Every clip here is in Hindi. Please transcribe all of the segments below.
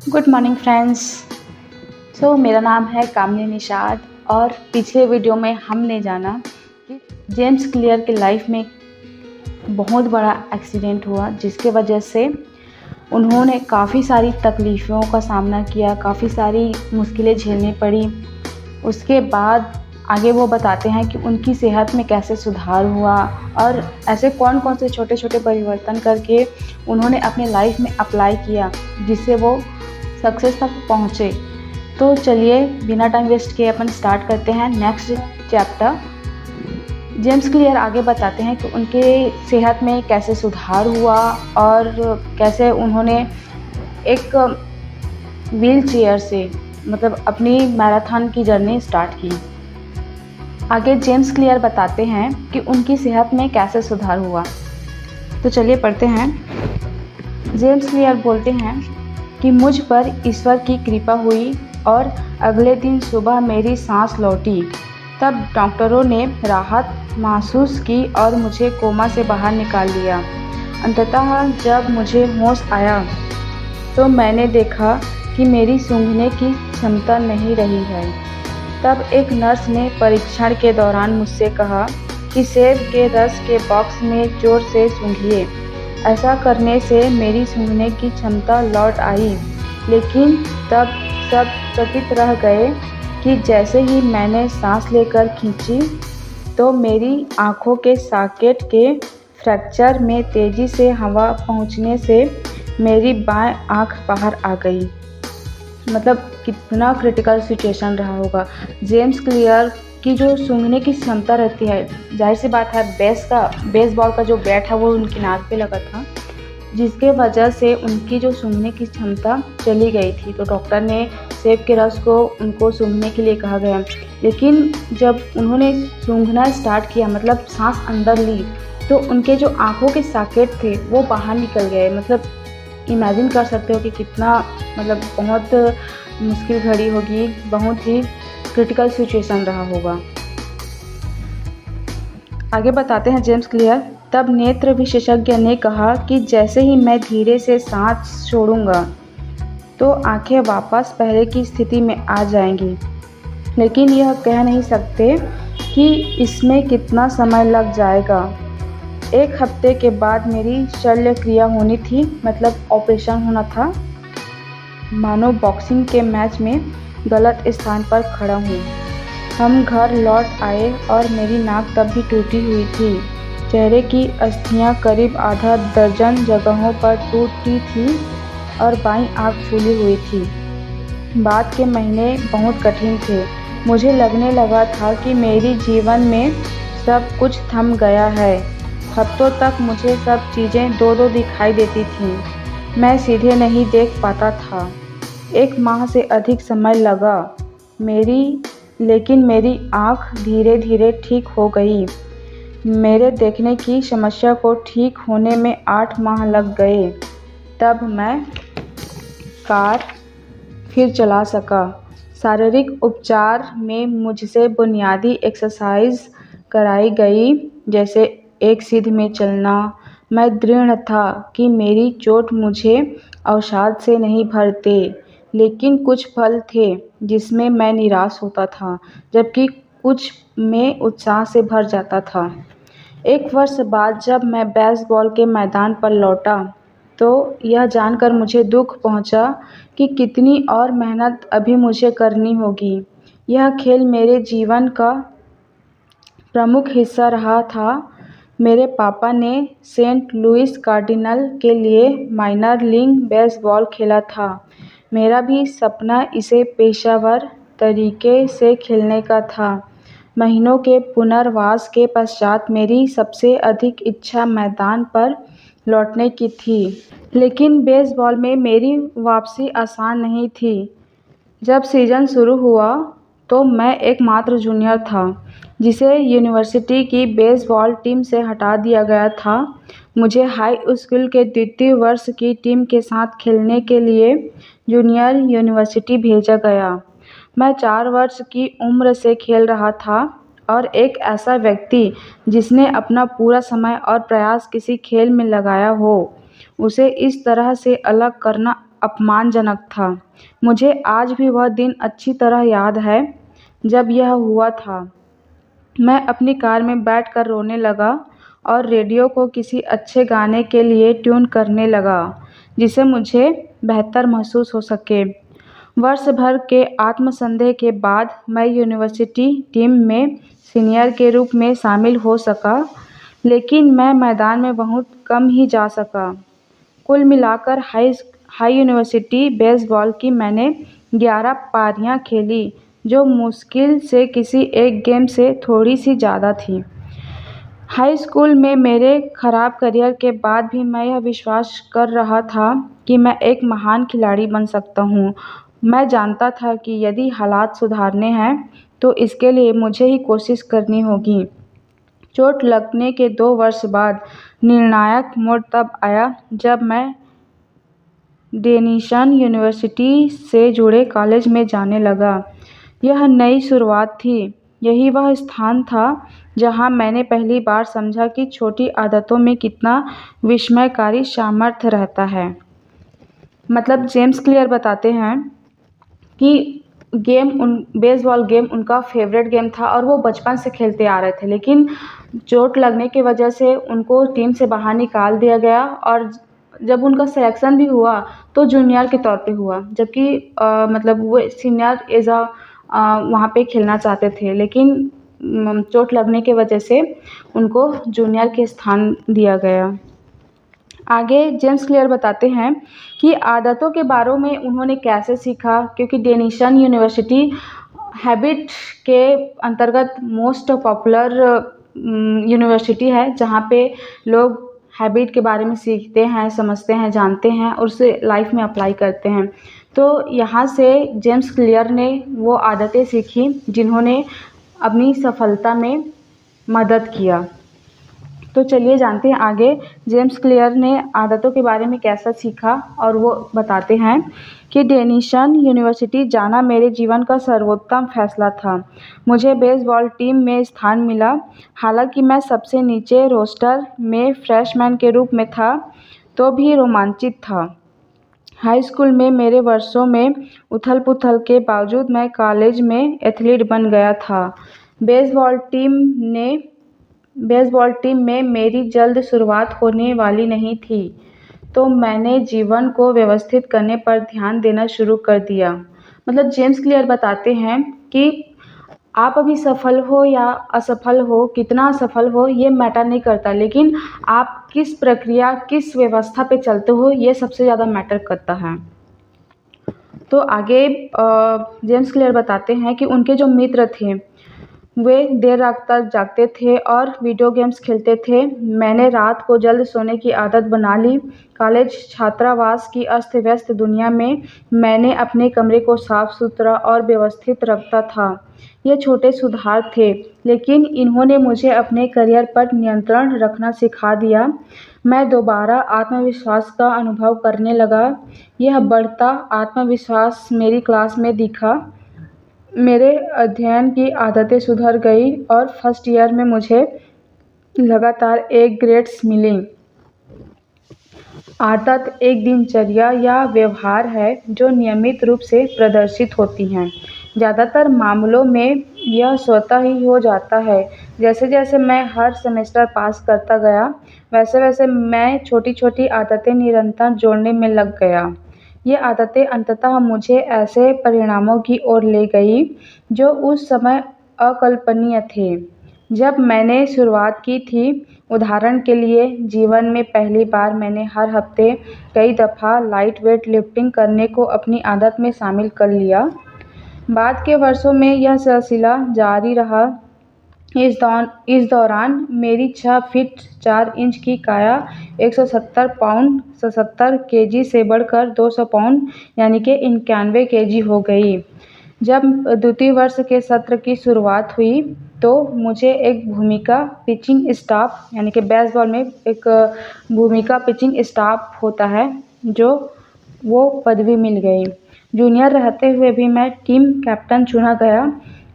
Good morning friends. मेरा नाम है कामिनी निषाद और पिछले वीडियो में हमने जाना कि जेम्स क्लियर की लाइफ में बहुत बड़ा एक्सीडेंट हुआ जिसके वजह से उन्होंने काफ़ी सारी तकलीफ़ों का सामना किया, काफ़ी सारी मुश्किलें झेलनी पड़ी। उसके बाद आगे वो बताते हैं कि उनकी सेहत में कैसे सुधार हुआ और ऐसे कौन कौन से छोटे छोटे परिवर्तन करके उन्होंने अपने लाइफ में अप्लाई किया जिससे वो सक्सेस तक पहुँचे। तो चलिए बिना टाइम वेस्ट किए अपन स्टार्ट करते हैं नेक्स्ट चैप्टर। जेम्स क्लियर आगे बताते हैं कि उनके सेहत में कैसे सुधार हुआ और कैसे उन्होंने एक व्हील चेयर से अपनी मैराथन की जर्नी स्टार्ट की। आगे जेम्स क्लियर बताते हैं कि उनकी सेहत में कैसे सुधार हुआ। तो चलिए पढ़ते हैं। जेम्स क्लियर बोलते हैं कि मुझ पर ईश्वर की कृपा हुई और अगले दिन सुबह मेरी सांस लौटी। तब डॉक्टरों ने राहत महसूस की और मुझे कोमा से बाहर निकाल लिया। अंततः जब मुझे होश आया तो मैंने देखा कि मेरी सूंघने की क्षमता नहीं रही है। तब एक नर्स ने परीक्षण के दौरान मुझसे कहा कि सेब के रस के बॉक्स में जोर से सूंघिए। ऐसा करने से मेरी सूंघने की क्षमता लौट आई, लेकिन तब सब चकित रह गए कि जैसे ही मैंने सांस लेकर खींची तो मेरी आँखों के सॉकेट के फ्रैक्चर में तेज़ी से हवा पहुँचने से मेरी बाएं आँख बाहर आ गई। कितना क्रिटिकल सिचुएशन रहा होगा। जेम्स क्लियर की जो सूंघने की क्षमता रहती है, जाहिर सी बात है बेसबॉल का जो बैट है वो उनकी नाक पे लगा था, जिसके वजह से उनकी जो सूंघने की क्षमता चली गई थी। तो डॉक्टर ने सेब के रस को उनको सूंघने के लिए कहा गया, लेकिन जब उन्होंने सूंघना स्टार्ट किया सांस अंदर ली तो उनके जो आँखों के सॉकेट थे वो बाहर निकल गए। इमेजिन कर सकते हो कि कितना बहुत मुश्किल घड़ी होगी, बहुत ही क्रिटिकल सिचुएशन रहा होगा। आगे बताते हैं जेम्स क्लियर। तब नेत्र विशेषज्ञ ने कहा कि जैसे ही मैं धीरे से सांस छोड़ूंगा तो आंखें वापस पहले की स्थिति में आ जाएंगी, लेकिन यह कह नहीं सकते कि इसमें कितना समय लग जाएगा। 1 हफ्ते के बाद मेरी शल्य क्रिया होनी थी, ऑपरेशन होना था। मानो बॉक्सिंग के मैच में गलत स्थान पर खड़ा हूँ। हम घर लौट आए और मेरी नाक तब भी टूटी हुई थी। चेहरे की अस्थियाँ करीब आधा दर्जन जगहों पर टूटी थी और बाईं आँख फूली हुई थी। बाद के महीने बहुत कठिन थे। मुझे लगने लगा था कि मेरी जीवन में सब कुछ थम गया है। हफ्तों तक मुझे सब चीज़ें दो दिखाई देती थीं। मैं सीधे नहीं देख पाता था। 1 माह से अधिक समय लगा लेकिन मेरी आँख धीरे धीरे ठीक हो गई। मेरे देखने की समस्या को ठीक होने में 8 माह लग गए। तब मैं कार फिर चला सका। शारीरिक उपचार में मुझसे बुनियादी एक्सरसाइज कराई गई, जैसे एक सीध में चलना। मैं दृढ़ था कि मेरी चोट मुझे अवसाद से नहीं भरते, लेकिन कुछ पल थे जिसमें मैं निराश होता था, जबकि कुछ में उत्साह से भर जाता था। 1 वर्ष बाद जब मैं बेसबॉल के मैदान पर लौटा तो यह जानकर मुझे दुख पहुंचा कि कितनी और मेहनत अभी मुझे करनी होगी। यह खेल मेरे जीवन का प्रमुख हिस्सा रहा था। मेरे पापा ने सेंट लुइस कार्डिनल के लिए माइनर लीग बेसबॉल खेला था। मेरा भी सपना इसे पेशेवर तरीके से खेलने का था। महीनों के पुनर्वास के पश्चात मेरी सबसे अधिक इच्छा मैदान पर लौटने की थी, लेकिन बेसबॉल में मेरी वापसी आसान नहीं थी। जब सीज़न शुरू हुआ तो मैं एकमात्र जूनियर था जिसे यूनिवर्सिटी की बेसबॉल टीम से हटा दिया गया था। मुझे हाई स्कूल के द्वितीय वर्ष की टीम के साथ खेलने के लिए जूनियर यूनिवर्सिटी भेजा गया। मैं 4 वर्ष की उम्र से खेल रहा था और एक ऐसा व्यक्ति जिसने अपना पूरा समय और प्रयास किसी खेल में लगाया हो, उसे इस तरह से अलग करना अपमानजनक था। मुझे आज भी वह दिन अच्छी तरह याद है जब यह हुआ था। मैं अपनी कार में बैठकर रोने लगा और रेडियो को किसी अच्छे गाने के लिए ट्यून करने लगा जिससे मुझे बेहतर महसूस हो सके। वर्ष भर के आत्मसंदेह के बाद मैं यूनिवर्सिटी टीम में सीनियर के रूप में शामिल हो सका, लेकिन मैं मैदान में बहुत कम ही जा सका। कुल मिलाकर हाई यूनिवर्सिटी बेसबॉल की मैंने 11 पारियां खेली, जो मुश्किल से किसी एक गेम से थोड़ी सी ज़्यादा थी। हाई स्कूल में मेरे खराब करियर के बाद भी मैं यह विश्वास कर रहा था कि मैं एक महान खिलाड़ी बन सकता हूँ। मैं जानता था कि यदि हालात सुधारने हैं तो इसके लिए मुझे ही कोशिश करनी होगी। चोट लगने के 2 वर्ष बाद निर्णायक मोड़ तब आया जब मैं डेनिसन यूनिवर्सिटी से जुड़े कॉलेज में जाने लगा। यह नई शुरुआत थी। यही वह स्थान था जहां मैंने पहली बार समझा कि छोटी आदतों में कितना विस्मयकारी सामर्थ्य रहता है। मतलब जेम्स क्लियर बताते हैं कि बेसबॉल गेम उनका फेवरेट गेम था और वो बचपन से खेलते आ रहे थे, लेकिन चोट लगने की वजह से उनको टीम से बाहर निकाल दिया गया और जब उनका सिलेक्शन भी हुआ तो जूनियर के तौर पे हुआ, जबकि मतलब वो सीनियर एज वहाँ पे खेलना चाहते थे, लेकिन चोट लगने की वजह से उनको जूनियर के स्थान दिया गया। आगे जेम्स क्लियर बताते हैं कि आदतों के बारे में उन्होंने कैसे सीखा, क्योंकि डेनिसन यूनिवर्सिटी हैबिट के अंतर्गत मोस्ट पॉपुलर यूनिवर्सिटी है, जहाँ पे लोग हैबिट के बारे में सीखते हैं, समझते हैं, जानते हैं और उसे लाइफ में अप्लाई करते हैं। तो यहाँ से जेम्स क्लियर ने वो आदतें सीखी जिन्होंने अपनी सफलता में मदद किया। तो चलिए जानते हैं आगे जेम्स क्लियर ने आदतों के बारे में कैसा सीखा, और वो बताते हैं कि डेनिसन यूनिवर्सिटी जाना मेरे जीवन का सर्वोत्तम फैसला था। मुझे बेसबॉल टीम में स्थान मिला। हालांकि मैं सबसे नीचे रोस्टर में फ्रेशमैन के रूप में था, तो भी रोमांचित था। हाई स्कूल में मेरे वर्षों में उथल-पुथल के बावजूद मैं कॉलेज में एथलीट बन गया था। बेसबॉल टीम में मेरी जल्द शुरुआत होने वाली नहीं थी, तो मैंने जीवन को व्यवस्थित करने पर ध्यान देना शुरू कर दिया। मतलब जेम्स क्लियर बताते हैं कि आप अभी सफल हो या असफल हो, कितना सफल हो ये मैटर नहीं करता, लेकिन आप किस प्रक्रिया, किस व्यवस्था पे चलते हो ये सबसे ज़्यादा मैटर करता है। तो आगे जेम्स क्लियर बताते हैं कि उनके जो मित्र थे वे देर रात तक जागते थे और वीडियो गेम्स खेलते थे। मैंने रात को जल्द सोने की आदत बना ली। कॉलेज छात्रावास की अस्त-व्यस्त दुनिया में मैंने अपने कमरे को साफ-सुथरा और व्यवस्थित रखता था। ये छोटे सुधार थे, लेकिन इन्होंने मुझे अपने करियर पर नियंत्रण रखना सिखा दिया। मैं दोबारा आत्मविश्वास का अनुभव करने लगा। यह बढ़ता आत्मविश्वास मेरी क्लास में दिखा। मेरे अध्ययन की आदतें सुधर गई और फर्स्ट ईयर में मुझे लगातार ए ग्रेड्स मिली। आदत एक दिनचर्या या व्यवहार है जो नियमित रूप से प्रदर्शित होती हैं। ज़्यादातर मामलों में यह स्वतः ही हो जाता है। जैसे जैसे मैं हर सेमेस्टर पास करता गया, वैसे वैसे मैं छोटी-छोटी आदतें निरंतर जोड़ने में लग गया। ये आदतें अंततः मुझे ऐसे परिणामों की ओर ले गई जो उस समय अकल्पनीय थे जब मैंने शुरुआत की थी। उदाहरण के लिए, जीवन में पहली बार मैंने हर हफ्ते कई दफ़ा लाइट वेट लिफ्टिंग करने को अपनी आदत में शामिल कर लिया। बाद के वर्षों में यह सिलसिला जारी रहा। इस दौरान मेरी 6 फीट 4 इंच की काया 170 पाउंड 77 केजी से बढ़कर 200 पाउंड यानी कि 91 केजी हो गई। जब द्वितीय वर्ष के सत्र की शुरुआत हुई तो मुझे एक भूमिका पिचिंग स्टाफ यानी कि बेसबॉल में एक भूमिका पिचिंग स्टाफ होता है, जो वो पदवी मिल गई। जूनियर रहते हुए भी मैं टीम कैप्टन चुना गया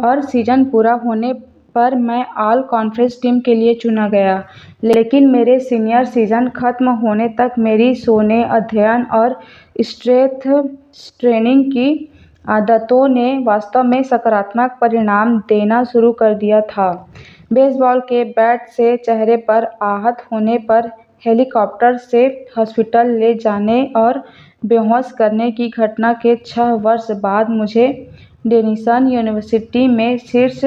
और सीजन पूरा होने पर मैं ऑल कॉन्फ्रेंस टीम के लिए चुना गया, लेकिन मेरे सीनियर सीजन खत्म होने तक मेरी सोने, अध्ययन और स्ट्रेंथ ट्रेनिंग की आदतों ने वास्तव में सकारात्मक परिणाम देना शुरू कर दिया था। बेसबॉल के बैट से चेहरे पर आहत होने पर हेलीकॉप्टर से हॉस्पिटल ले जाने और बेहोश करने की घटना के 6 वर्ष बाद मुझे डेनिसन यूनिवर्सिटी में शीर्ष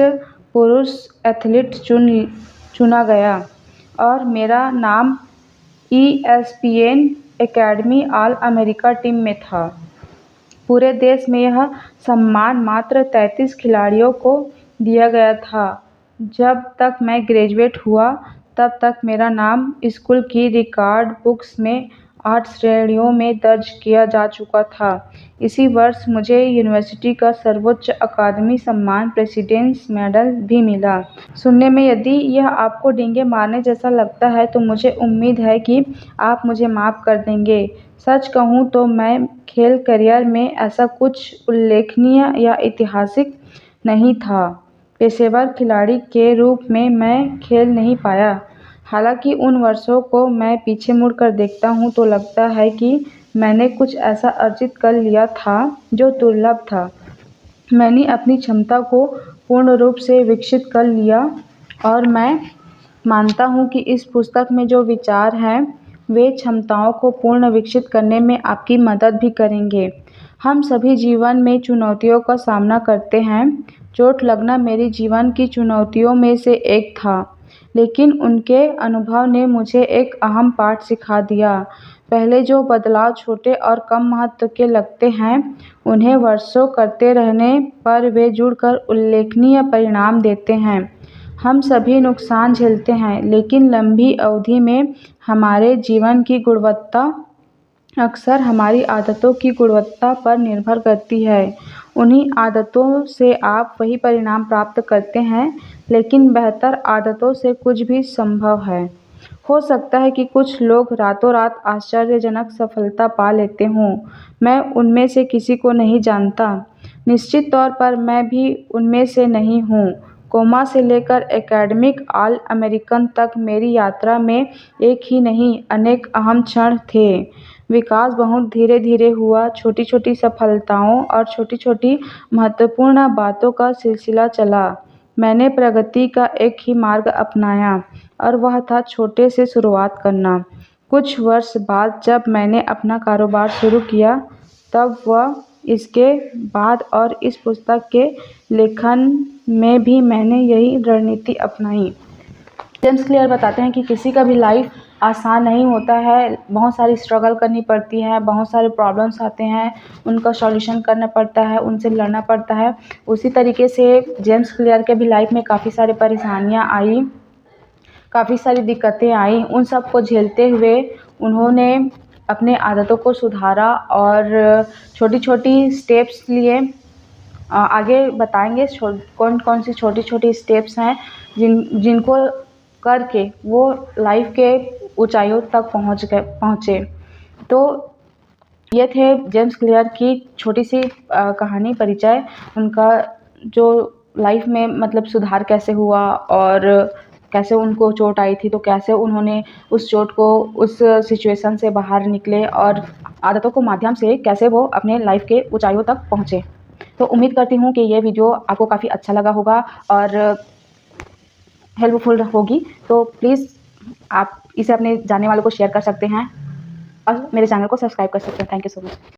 पुरुष एथलीट चुना गया और मेरा नाम ESPN academy all America team में था। पूरे देश में यह सम्मान मात्र 33 खिलाड़ियों को दिया गया था। जब तक मैं ग्रेजुएट हुआ तब तक मेरा नाम स्कूल की रिकॉर्ड बुक्स में 8 श्रेणियों में दर्ज किया जा चुका था। इसी वर्ष मुझे यूनिवर्सिटी का सर्वोच्च अकादमी सम्मान प्रेसिडेंट्स मेडल भी मिला। सुनने में यदि यह आपको डींगे मारने जैसा लगता है तो मुझे उम्मीद है कि आप मुझे माफ़ कर देंगे। सच कहूँ तो मैं खेल करियर में ऐसा कुछ उल्लेखनीय या ऐतिहासिक नहीं था। पेशेवर खिलाड़ी के रूप में मैं खेल नहीं पाया। हालांकि उन वर्षों को मैं पीछे मुड़कर देखता हूँ तो लगता है कि मैंने कुछ ऐसा अर्जित कर लिया था जो दुर्लभ था। मैंने अपनी क्षमता को पूर्ण रूप से विकसित कर लिया और मैं मानता हूँ कि इस पुस्तक में जो विचार हैं वे क्षमताओं को पूर्ण विकसित करने में आपकी मदद भी करेंगे। हम सभी जीवन में चुनौतियों का सामना करते हैं। चोट लगना मेरे जीवन की चुनौतियों में से एक था, लेकिन उनके अनुभव ने मुझे एक अहम पाठ सिखा दिया। पहले जो बदलाव छोटे और कम महत्व के लगते हैं, उन्हें वर्षों करते रहने पर वे जुड़कर उल्लेखनीय परिणाम देते हैं। हम सभी नुकसान झेलते हैं, लेकिन लंबी अवधि में हमारे जीवन की गुणवत्ता अक्सर हमारी आदतों की गुणवत्ता पर निर्भर करती है। उन्हीं आदतों से आप वही परिणाम प्राप्त करते हैं, लेकिन बेहतर आदतों से कुछ भी संभव है। हो सकता है कि कुछ लोग रातों रात आश्चर्यजनक सफलता पा लेते हों। मैं उनमें से किसी को नहीं जानता। निश्चित तौर पर मैं भी उनमें से नहीं हूँ। कोमा से लेकर एकेडमिक ऑल अमेरिकन तक मेरी यात्रा में एक ही नहीं, अनेक अहम क्षण थे। विकास बहुत धीरे धीरे हुआ। छोटी छोटी सफलताओं और छोटी छोटी महत्वपूर्ण बातों का सिलसिला चला। मैंने प्रगति का एक ही मार्ग अपनाया और वह था छोटे से शुरुआत करना। कुछ वर्ष बाद जब मैंने अपना कारोबार शुरू किया, तब वह इसके बाद और इस पुस्तक के लेखन में भी मैंने यही रणनीति अपनाई। जेम्स क्लियर बताते हैं कि किसी का भी लाइफ आसान नहीं होता है। बहुत सारी स्ट्रगल करनी पड़ती है, बहुत सारे प्रॉब्लम्स आते हैं, उनका सॉल्यूशन करना पड़ता है, उनसे लड़ना पड़ता है। उसी तरीके से जेम्स क्लियर के भी लाइफ में काफ़ी सारी परेशानियां आई, काफ़ी सारी दिक्कतें आई। उन सब को झेलते हुए उन्होंने अपने आदतों को सुधारा और छोटी छोटी स्टेप्स लिए। आगे बताएंगे कौन कौन सी छोटी छोटी स्टेप्स हैं जिनको करके वो लाइफ के ऊंचाइयों तक पहुँचे। तो ये थे जेम्स क्लियर की छोटी सी कहानी परिचय। उनका जो लाइफ में मतलब सुधार कैसे हुआ और कैसे उनको चोट आई थी, तो कैसे उन्होंने उस चोट को, उस सिचुएशन से बाहर निकले और आदतों के माध्यम से कैसे वो अपने लाइफ के ऊंचाइयों तक पहुँचे। तो उम्मीद करती हूँ कि ये वीडियो आपको काफ़ी अच्छा लगा होगा और हेल्पफुल होगी। तो प्लीज़ आप इसे अपने जानने वालों को शेयर कर सकते हैं और मेरे चैनल को सब्सक्राइब कर सकते हैं। Thank you so much.